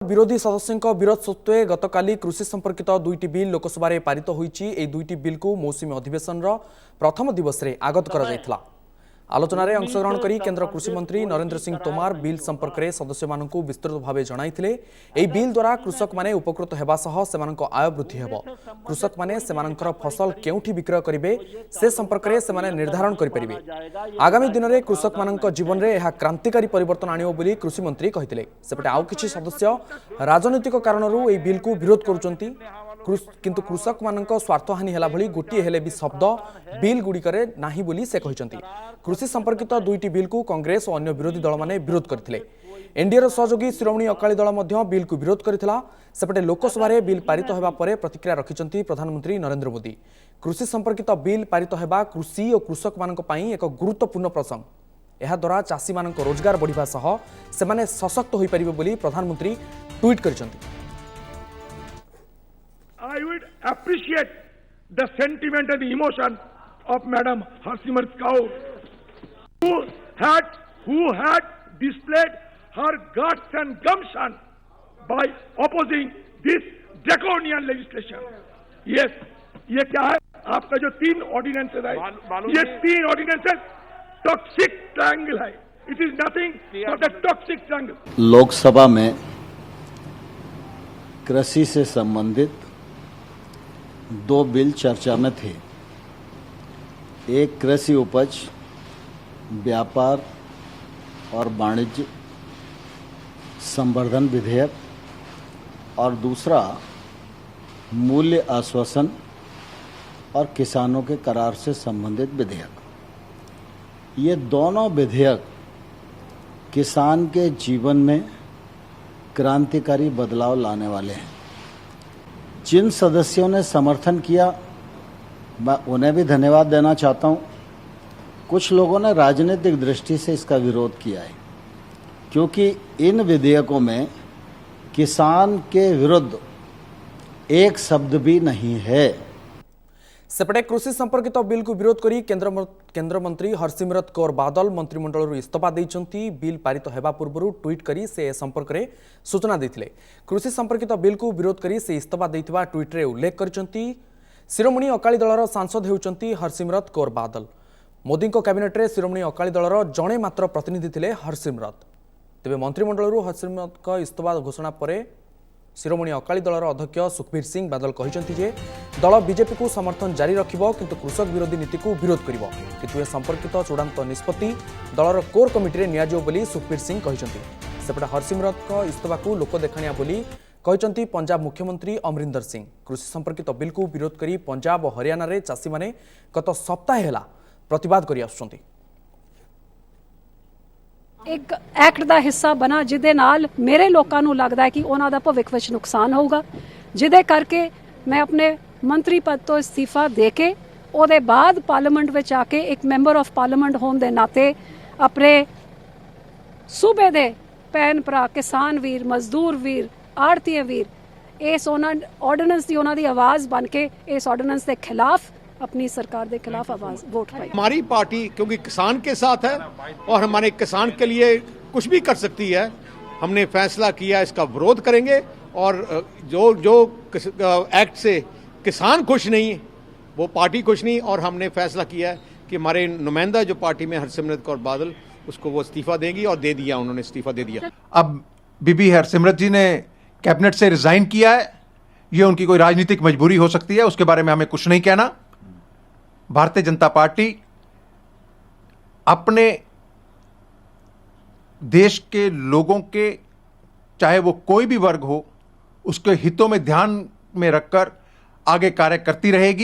विरोधी सदस्यों विरोध सत्वे गतकाली कृषि संपर्कित दुईटी बिल लोकसभा पारित होती दुईटी बिल को मौसुमी अधिवेशन प्रथम दिवस में आगत करा आलोचन में अंशग्रहण कर केन्द्र कृषि मंत्री नरेंद्र सिंह तोमार बिल संपर्क में सदस्य मानू विस्तृत भाव जणाइथिले। एही बिल द्वारा कृषक माने उपकृत हेबा सह सेमानक आय वृद्धि हेबो। कृषक माने सेमानकर फसल केउठी विक्रय करिवे से संपर्क में सेमाने निर्धारण करि परिबे। आगामी दिन में कृषक मानक जीवन में यह क्रांतिकारी परिवर्तन आनिबो बोली कृषि मंत्री कहिथिले। सेपटे आउ किछि सदस्य राजनैतिक कारणरू एही बिल को विरोध करुचंती किंतु कृषक मानक स्वार्थहानि हेला भली गोटे हेले भी शब्द बिल गुड़िकरे नाही बोली से कहिसंती। कृषि संपर्कित दुईटी बिल को कांग्रेस और अन्य विरोधी दल माने विरोध करथिले। एनडीए सहयोगी शिरोमणि अकाली दल मध्य बिल को विरोध करथिला। सेपटे लोकसभा रे बिल पारित हेबा परे प्रतिक्रिया रखिसंती प्रधानमंत्री नरेंद्र मोदी। कृषि संपर्कित बिल पारित हेबा कृषि और कृषक मानक पई एक गुरुत्वपूर्ण प्रसंग। एहा द्वारा चासी मानक रोजगार बढ़िबा सह सेमाने सशक्त होई परिबे बोली प्रधानमंत्री tweet करिसंती। I would appreciate the sentiment and the emotion of Madam Harsimrat Kaur, who had displayed her guts and gumption by opposing this draconian legislation. Yes, ये क्या है? आपका जो तीन ऑर्डिनेंसेस है, ये तीन ऑर्डिनेंसेस टॉक्सिक ट्रायंगल है. It is nothing but a toxic triangle. Lok Sabha में कृषि से संबंधित दो बिल चर्चा में थे। एक कृषि उपज व्यापार और वाणिज्य संवर्धन विधेयक और दूसरा मूल्य आश्वासन और किसानों के करार से संबंधित विधेयक। ये दोनों विधेयक किसान के जीवन में क्रांतिकारी बदलाव लाने वाले हैं। जिन सदस्यों ने समर्थन किया मैं उन्हें भी धन्यवाद देना चाहता हूं। कुछ लोगों ने राजनीतिक दृष्टि से इसका विरोध किया है क्योंकि इन विधेयकों में किसान के विरुद्ध एक शब्द भी नहीं है। सेपटे कृषि संपर्कित बिल को विरोध करी केंद्र मंत्री हरसिमरत कौर बादल मंत्रिमंडल इस्तीफा देइचंती। बिल पारित हेबा पूर्व ट्वीट करी से संपर्क में सूचना देथिले। कृषि संपर्कित बिल को विरोध करी से इस्तीफा देइथिबा ट्वीट रे उल्लेख करचंती। शिरोमणि अकाली दलर सांसद हेउचंती हरसिमरत कौर बादल। मोदी कैबिनेट रे शिरोमणि अकाली दलर जणे मात्र प्रतिनिधि थिले हरसिमरत। तेबे मंत्रिमंडल हरसिमरत इस्तीफा घोषणा परे शिरोमणि अकाली दलर अध्यक्ष सुखबीर सिंह बादल कहिसंती जे दल बीजेपी को समर्थन जारी रखिबो किंतु कृषक विरोधी नीति को विरोध करिबो किंतु ए संपर्कित चूड़ांत निष्पत्ति दलर कोर कमिटी रे नियाजो बोली सुखबीर सिंह कहिसंती। सेपटे हरसिमरत को इस्तीफा को लोक देखाणिया बोली कहिसंती पंजाब मुख्यमंत्री अमरिंदर सिंह। कृषि संपर्कित बिल को विरोध करी पंजाब और हरियाणा रे चासी माने गत सप्ताह हेला प्रतिवाद करि आछंती। एक एक्ट ਦਾ ਹਿੱਸਾ ਬਣਾ ਜਿਹਦੇ ਨਾਲ ਮੇਰੇ ਲੋਕਾਂ ਨੂੰ ਲੱਗਦਾ ਹੈ ਕਿ ਉਹਨਾਂ ਦਾ ਭਵਿੱਖ ਵਿੱਚ ਨੁਕਸਾਨ ਹੋਊਗਾ, ਜਿਹਦੇ ਕਰਕੇ ਮੈਂ ਆਪਣੇ ਮੰਤਰੀ ਪਦ ਤੋਂ ਅਸਤੀਫਾ ਦੇ ਕੇ ਉਹਦੇ ਬਾਅਦ ਪਾਰਲੀਮੈਂਟ ਵਿੱਚ ਆ ਕੇ ਇੱਕ ਮੈਂਬਰ ਆਫ ਪਾਰਲੀਮੈਂਟ ਹੋਣ ਦੇ ਨਾਤੇ ਆਪਣੇ ਸੂਬੇ ਦੇ ਭੈਣ ਭਰਾ ਕਿਸਾਨ ਵੀਰ ਮਜ਼ਦੂਰ ਵੀਰ ਆੜਤੀਏ ਵੀਰ ਇਸ ਉਹਨਾਂ ਆਰਡੀਨੈਂਸ ਦੀ ਉਹਨਾਂ ਦੀ ਆਵਾਜ਼ ਬਣ ਕੇ ਇਸ ਆਰਡੀਨੈਂਸ ਦੇ ਖਿਲਾਫ अपनी सरकार के खिलाफ आवाज वोट पाई। हमारी पार्टी क्योंकि किसान के साथ है और हमारे किसान के लिए कुछ भी कर सकती है, हमने फैसला किया इसका विरोध करेंगे और जो एक्ट से किसान खुश नहीं वो पार्टी खुश नहीं और हमने फैसला किया है कि हमारे नुमाइंदा जो पार्टी में हरसिमरत कौर बादल उसको वो इस्तीफा देगी और दे दिया, उन्होंने इस्तीफा दे दिया। अब बीबी हरसिमरत जी ने कैबिनेट से रिजाइन किया है, ये उनकी कोई राजनीतिक मजबूरी हो सकती है, उसके बारे में हमें कुछ नहीं कहना। भारतीय जनता पार्टी अपने देश के लोगों के चाहे वो कोई भी वर्ग हो उसके हितों में ध्यान में रखकर आगे कार्य करती रहेगी।